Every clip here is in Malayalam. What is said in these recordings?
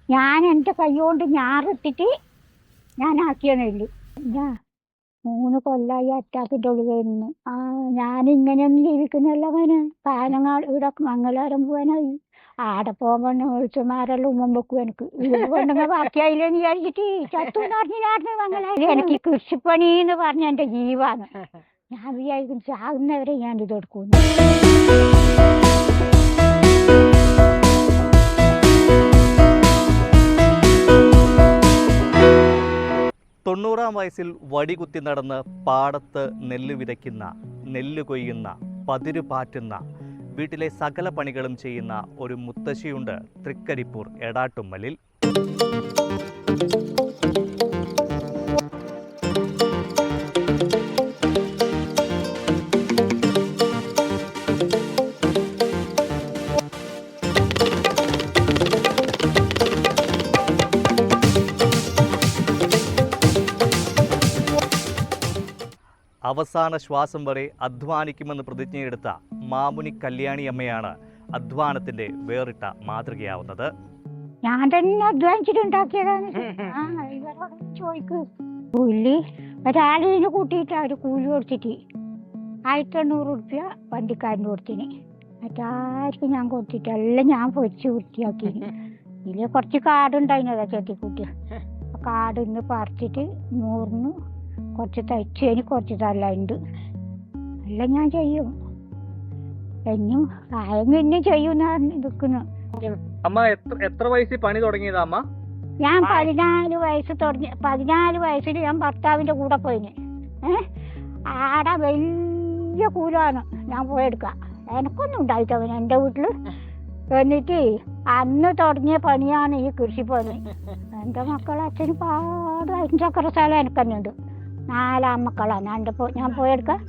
ഞാൻ എൻ്റെ കൈകൊണ്ട് ഞാറിട്ടിട്ട് ഞാൻ ആക്കിയ നെല്ല്. ഞാൻ 3 കൊല്ലായി അറ്റാക്കിൻ്റെ ഉള്ളിൽ നിന്ന്. ഞാനിങ്ങനെയൊന്നും ജീവിക്കുന്നില്ല മോനെ. പാലങ്ങാട് ഇവിടെ മംഗലാരം പോകാനായി. ആടെ പോകുമ്പോൾ ഒഴിച്ചമാരെല്ലാം ഉമ്മ വെക്കും എനിക്ക്. കൊണ്ടെങ്കിൽ ബാക്കിയായില്ലെന്ന് വിചാരിച്ചിട്ട് ചത്തുന്ന് പറഞ്ഞായിരുന്നു മംഗലാരം. എനിക്ക് കൃഷിപ്പണി എന്ന് പറഞ്ഞ എൻ്റെ ജീവാണ്. ഞാൻ വിചാരിക്കും ചാകുന്നവരെ ഞാൻ ഇത് എടുക്കുന്നു. 90-ാം വയസ്സിൽ വടികുത്തി നടന്ന് പാടത്ത് നെല്ല് വിതയ്ക്കുന്ന, നെല്ല് കൊയ്യുന്ന, പതിരു പാറ്റുന്ന, വീട്ടിലെ സകല പണികളും ചെയ്യുന്ന ഒരു മുത്തശ്ശിയുണ്ട് തൃക്കരിപ്പൂർ എടാട്ടുമ്മലിൽ. അവസാന ശ്വാസം വരെ അധ്വാനിക്കുമെന്ന് പ്രതിജ്ഞയെടുത്ത മാമുനി കല്യാണിയമ്മയാണ് അധ്വാനത്തിന്റെ വേറിട്ട മാതൃകയാവുന്നത്. ഞാൻ തന്നെ അധ്വാനിച്ചിട്ടുണ്ടാക്കിയതാണ്. ചോദിക്ക് കൂലി ഒരാളിന് കൂട്ടിയിട്ട് അവര് കൂലി കൊടുത്തിട്ട് 1800 റുപ്യ വണ്ടിക്കാരന് കൊടുത്തിന്. മറ്റാർക്കും ഞാൻ കൊടുത്തിട്ട് എല്ലാം ഞാൻ പൊരിച്ച് വൃത്തിയാക്കി. ഇതിൽ കുറച്ച് കാടുണ്ടായിരുന്നതാ ചെത്തിക്കൂട്ടി. ആ കാട് ഇന്ന് പറിച്ചിട്ട് 100-ന് കുറച്ച് തയ്ച്ചതിന് കുറച്ച് തല്ലുണ്ട്. എല്ലാം ഞാൻ ചെയ്യും. എന്നും ആയെങ്കിൽ ഇന്നും ചെയ്യുന്നാണ് നിൽക്കുന്നു. അമ്മ എത്ര വയസ്സിൽ പണി തുടങ്ങിയതാ അമ്മ? ഞാൻ 14 വയസ്സിൽ ഞാൻ ഭർത്താവിന്റെ കൂടെ പോയിന്. ആടെ വലിയ കൂലാണ് ഞാൻ പോയെടുക്കുക. എനക്കൊന്നും ഉണ്ടായിട്ടവൻ എൻ്റെ വീട്ടില്. എന്നിട്ട് അന്ന് തുടങ്ങിയ പണിയാണ് ഈ കൃഷിപ്പണി. എൻ്റെ മക്കളെ അച്ഛന് പാട് 5 ഏക്കർ സ്ഥലം എനിക്ക് തന്നെ ഉണ്ട്. 4 ആൺമക്കളാണ് ഞാൻ പോയെടുക്കാം.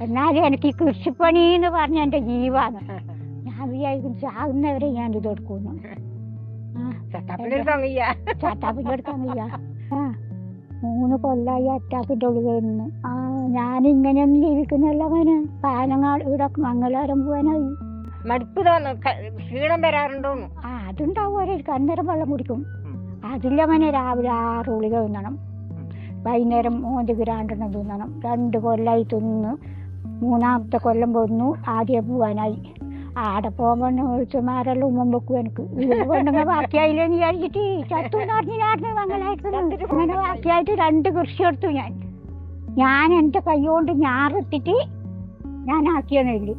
എന്നാലും എനിക്ക് ഈ കൃഷിപ്പണി എന്ന് പറഞ്ഞ എൻ്റെ ജീവാണ്. ഞാൻ വിചാരിക്കും ചാകുന്നവരെ ഞാൻ ഇത് എടുക്കുന്നു. ചട്ടാപ്പിലെടുക്കാൻ വയ്യ. 3 കൊല്ലായി അറ്റാക്കിൻ്റെ ഉള്ളിൽ നിന്ന്. ഞാനിങ്ങനെയൊന്നും ജീവിക്കുന്നില്ല മോനെ. പാലങ്ങാട് ഇവിടെ മംഗലാരം പോകാനായി. മടുപ്പ് ക്ഷീണം വരാറുണ്ടോ? അതുണ്ടാവും. അന്നേരം വെള്ളം കുടിക്കും. അതില്ല മോനെ. രാവിലെ 6 ഗുളിക തിന്നണം, വൈകുന്നേരം 3 ഗ്രാണ്ടെണ്ണം തിന്നണം. 2 കൊല്ലായി തിന്നു. 3-ാമത്തെ കൊല്ലം പോന്നു. ആദ്യം പോവാനായി. ആടെ പോകുമ്പോൾ ഒഴിച്ചമാരെല്ലാം ഉമ്മ വെക്കും എനിക്ക്. കൊണ്ടെങ്കിൽ ബാക്കിയായില്ലെന്ന് വിചാരിച്ചിട്ട് ചത്തുന്ന് പറഞ്ഞായിരുന്നു മംഗലായിട്ട്. അങ്ങനെ ബാക്കിയായിട്ട് 2 കൃഷി എടുത്തു. ഞാൻ എൻ്റെ കൈകൊണ്ട് ഞാറിട്ടിട്ട് ഞാൻ ആക്കിയ നെല്ല്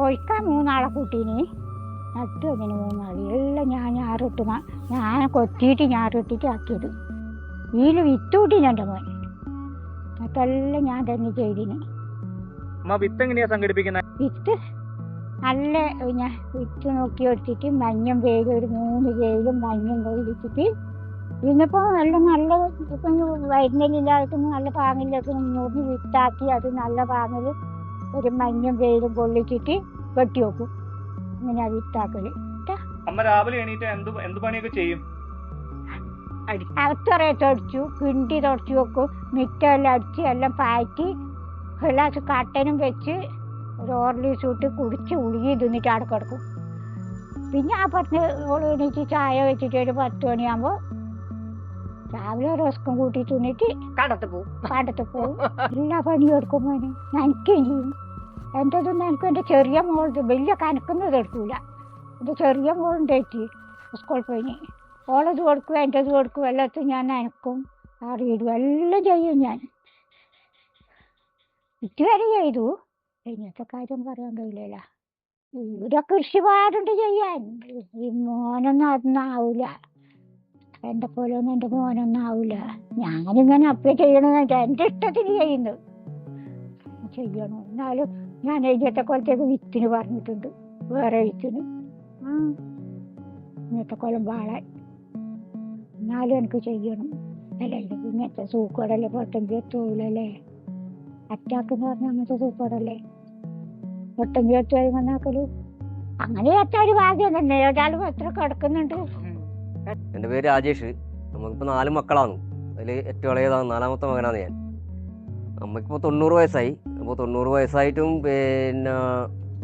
ഒഴിക്കാൻ 3 ആളെ കൂട്ടീന്. നട്ടു അതിന് 3 ആൾ. എല്ലാം ഞാൻ ഞാറിട്ട് ഞാൻ കൊത്തിയിട്ട് ഞാറിട്ടിട്ട് ആക്കിയത്. ഇതിൽ വിത്തൂട്ടി എൻ്റെ മോൻ. അതെല്ലാം ഞാൻ തന്നെ ചെയ്തിന്. വിത്ത് എങ്ങനെയാ സംഘടിപ്പിക്കുന്നത്? വിത്ത് നല്ല വിത്ത് നോക്കി എടുത്തിട്ട് മഞ്ഞം വേഗം ഒരു 3 വേലും മഞ്ഞം കൊള്ളിച്ചിട്ട് ഇന്നിപ്പോൾ എല്ലാം നല്ല ഇപ്പം വരുന്നില്ലായിട്ടും നല്ല പാങ്ങിലൊക്കെ 3 വിത്താക്കി അത് നല്ല പാങ്ങിൽ ഒരു മഞ്ഞം വേലും കൊള്ളിച്ചിട്ട് വെട്ടി വെക്കും. ഇങ്ങനെ വിത്താക്കല്. അമ്മ രാവിലെ എണീറ്റ് എന്ത് പണിയൊക്കെ ചെയ്യും? അവത്തറയെ തുടച്ചു, കിണ്ടി തുടച്ചു വെക്കും. മിറ്റെല്ലാം അടിച്ച് എല്ലാം പാറ്റി ഗ്ലാസ് കട്ടനും വെച്ച് ഒരു ഓർലീസ് ഇട്ട് കുടിച്ച് ഉളുകി തിന്നിട്ട് അവിടെ കിടക്കും. പിന്നെ ആ 10 എണീറ്റ് ചായ വെച്ചിട്ട് ഒരു 10 മണിയാകുമ്പോൾ രാവിലെ റസ്കം കൂട്ടി തിന്നിട്ട് കടത്ത് പോവും. എല്ലാ പണിയും എടുക്കും മോനെ. നനയ്ക്കുകയും ചെയ്യും. എൻ്റെതൊന്നും എനിക്ക് എൻ്റെ ചെറിയ മോളത് വലിയ കനക്കുന്നത് എടുക്കൂല. എൻ്റെ ചെറിയ മോളുണ്ടേറ്റി സ്കൂളിൽ പോയിന്. ഓളത് കൊടുക്കും, എൻ്റെത് കൊടുക്കും. എല്ലാത്തും ഞാൻ നനക്കും, അറിയിടും, എല്ലാം ചെയ്യും ഞാൻ. ഇതുവരെ ചെയ്തു. ഇങ്ങനത്തെ കാര്യം പറയാൻ കഴിയില്ല. ഇവിടെ കൃഷി പാടുണ്ട് ചെയ്യാൻ. ഈ മോനൊന്നും അതൊന്നും ആവില്ല. എൻ്റെ പോലെ ഒന്നും എൻ്റെ മോനൊന്നും ആവില്ല. ഞാനിങ്ങനെ അപ്പം ചെയ്യണമെന്ന് എൻ്റെ ഇഷ്ടത്തിന് ചെയ്യുന്നു. ചെയ്യണം. എന്നാലും ഞാൻ ഇങ്ങനത്തെ കൊലത്തേക്ക് വിത്തിന് പറഞ്ഞിട്ടുണ്ട്. വേറെ വിത്തിന് ഇങ്ങനത്തെ കൊലം വാളാൻ. എന്നാലും എനിക്ക് ചെയ്യണം. അല്ലല്ലേ ഇങ്ങനത്തെ സൂക്കോടല്ലേ പൊട്ടഞ്ചി എത്തൂലല്ലേ. അറ്റാക്ക് എന്ന് പറഞ്ഞാൽ അങ്ങനത്തെ സൂക്കോടല്ലേ പൊട്ടഞ്ചി എത്തു കഴിയുമ്പോന്നാക്കല്. അങ്ങനെ എത്താൻ ഒരു ഭാഗ്യം തന്നെ. ഒരാളും എത്ര കിടക്കുന്നുണ്ട്. എൻ്റെ പേര് രാജേഷ്. നമുക്കിപ്പോൾ 4 മക്കളാണ്. അതിൽ ഏറ്റവും ഇളയതാണ്, 4-ാമത്തെ മകനാണ് ഞാൻ. അമ്മയ്ക്കിപ്പോൾ 90 വയസ്സായി. അപ്പോൾ 90 വയസ്സായിട്ടും പിന്നെ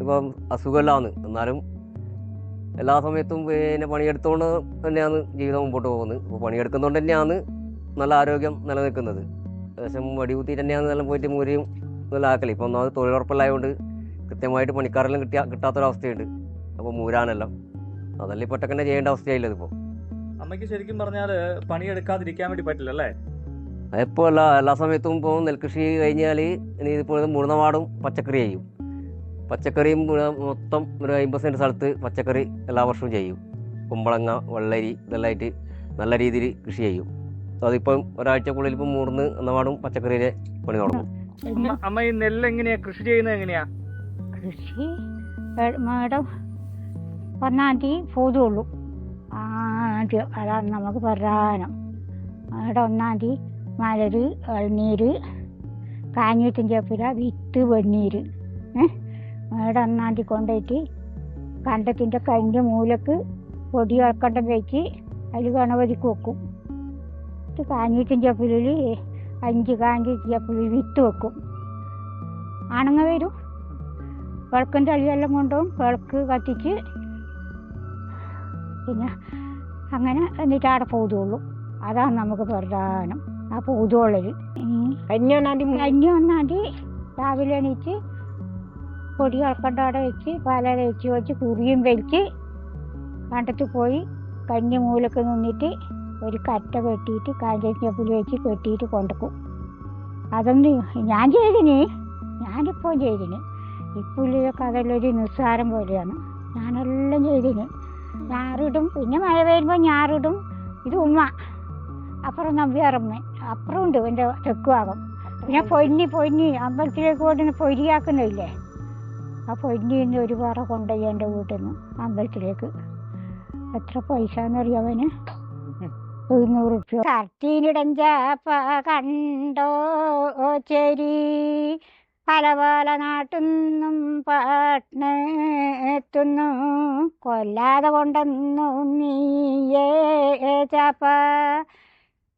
ഇപ്പം അസുഖമില്ലാന്ന്. എന്നാലും എല്ലാ സമയത്തും പിന്നെ പണിയെടുത്തുകൊണ്ട് തന്നെയാണ് ജീവിതം മുമ്പോട്ട് പോകുന്നത്. അപ്പോൾ പണിയെടുക്കുന്നതുകൊണ്ട് തന്നെയാണ് നല്ല ആരോഗ്യം നിലനിൽക്കുന്നത്. ഏകദേശം വടികുത്തി തന്നെയാണ് നല്ല പോയിട്ട് മൂരിയും നല്ല ആക്കൽ. ഇപ്പോൾ ഒന്നാമത് തൊഴിലുറപ്പല്ലായതുകൊണ്ട് കൃത്യമായിട്ട് പണിക്കാരെല്ലാം കിട്ടാത്തൊരവസ്ഥയുണ്ട്. അപ്പോൾ മൂരാനെല്ലാം അതെല്ലാം ഇപ്പോൾ ഒറ്റക്കന്നെ ചെയ്യേണ്ട അവസ്ഥയായില്ലത് ഇപ്പോൾ. അമ്മയ്ക്ക് ശരിക്കും പറഞ്ഞാൽ പണിയെടുക്കാതിരിക്കാൻ വേണ്ടി പറ്റില്ല അല്ലേ? ഇപ്പോൾ എല്ലാ സമയത്തും ഇപ്പോൾ നെൽകൃഷി കഴിഞ്ഞാൽ ഇനി ഇപ്പോൾ മുഴുവൻ പച്ചക്കറി ചെയ്യും. പച്ചക്കറിയും മൊത്തം ഒരു 50 സെൻറ്റ് സ്ഥലത്ത് പച്ചക്കറി എല്ലാ വർഷവും ചെയ്യും. കുമ്പളങ്ങ, വെള്ളരി ഇതെല്ലാം ആയിട്ട് നല്ല രീതിയിൽ കൃഷി ചെയ്യും. അതിപ്പം ഒരാഴ്ചക്കുള്ളിൽ ഇപ്പം 3 പച്ചക്കറിയിലെ പണി തുടങ്ങും. അമ്മ ഈ നെല്ല് എങ്ങനെയാ കൃഷി ചെയ്യുന്നത്? എങ്ങനെയാ കൃഷി മേഡം 1-ാം തീയതി പോതുള്ളൂ. ആദ്യം അതാണ് നമുക്ക് പ്രധാനം. മേഡം 1-ാം തീയതി മലര്, ഇളനീര്, കാഞ്ഞിട്ടും ചേപ്പില, വിത്ത്, വെണ്ണീര്. മേഡം 1-ാം തീയതി കൊണ്ടുപോയിട്ട് കണ്ടത്തിൻ്റെ കഞ്ഞ മൂലക്ക് പൊടി ഇളക്കണ്ടം വെച്ച് അതിൽ ഗണപതിക്ക് വെക്കും. കാഞ്ഞിട്ടും ചേപ്പിലിൽ 5 കാഞ്ഞി ചേപ്പിലിൽ വിത്ത് വെക്കും. ആണുങ്ങ വരും, വിളക്കും തളിയെല്ലാം കൊണ്ടുപോകും, വിളക്ക് കത്തിച്ച് പിന്നെ അങ്ങനെ എന്നിട്ട് അവിടെ പോതുള്ളൂ. അതാണ് നമുക്ക് പ്രധാനം. ആ പോതുള്ളത് കന്നി 1-ാം തീയതി 1-ാം തീയതി രാവിലെ എണീറ്റ് പൊടി ഇളക്കണ്ട അവിടെ വെച്ച് പല വെച്ച് കുറിയും വലിച്ച് കണ്ടത്ത് പോയി കഞ്ഞി മൂലക്ക് നിന്നിട്ട് ഒരു കറ്റ കെട്ടിയിട്ട് കാഞ്ചപ്പുൽ വെച്ച് കെട്ടിയിട്ട് കൊണ്ടുപോകും. അതൊന്നും ഞാൻ ചെയ്തിന്, ഞാനിപ്പോൾ ചെയ്തിന്. ഇപ്പുള്ളിയൊക്കെ അതെല്ലാം നിസ്സാരം പോലെയാണ്. ഞാനെല്ലാം ചെയ്തിന്. ഞാറിടും, പിന്നെ മഴ വരുമ്പോൾ ഞാറിടും. ഇത് ഉമ്മ, അപ്പുറം നമ്പ്യാറമ്മ, അപ്പുറം ഉണ്ട് എൻ്റെ തെക്ക് ഭാഗം. പിന്നെ പൊന്നി അമ്പലത്തിലേക്ക് കൊണ്ടുവന്ന് പൊരിയാക്കുന്നില്ലേ, ആ പൊന്നിന്ന് ഒരു പറ കൊണ്ടുപോയി എൻ്റെ വീട്ടിൽ നിന്ന് അമ്പലത്തിലേക്ക്. എത്ര പൈസ എന്നറിയാവന്? 200 റുപ്യ. കർട്ടീനിടഞ്ചാപ്പ കണ്ടോ ചെരി, പല പല നാട്ടിന്നും പാട്ടെത്തുന്നു, കൊല്ലാതെ കൊണ്ടെന്നു നീയേ ചാപ്പ,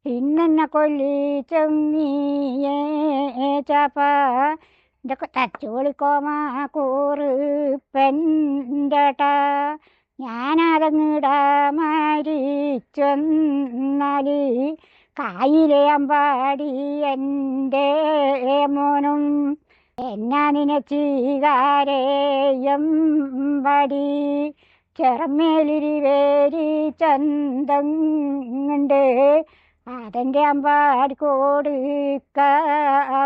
പിന്നെന്നെ കൊല്ലിച്ചും നീയേ ചാപ്പ. ഇതൊക്കെ തച്ചുപൊളിക്കോമാ കൂറ് പെൺചേട്ടാ, ഞാനതങ്ങിടാ മരിച്ചൊന്നാൽ കായിലെ അമ്പാടി എൻ്റെ മോനും, എന്നാ നിനച്ചീകാരേയം പടി, ചെറമേലിരിവേരി ചന്തങ്ങുണ്ട്, അതെൻ്റെ അമ്പാടി കൊടുക്ക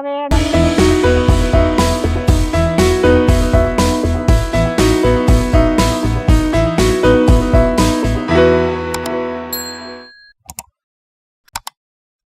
വേണം.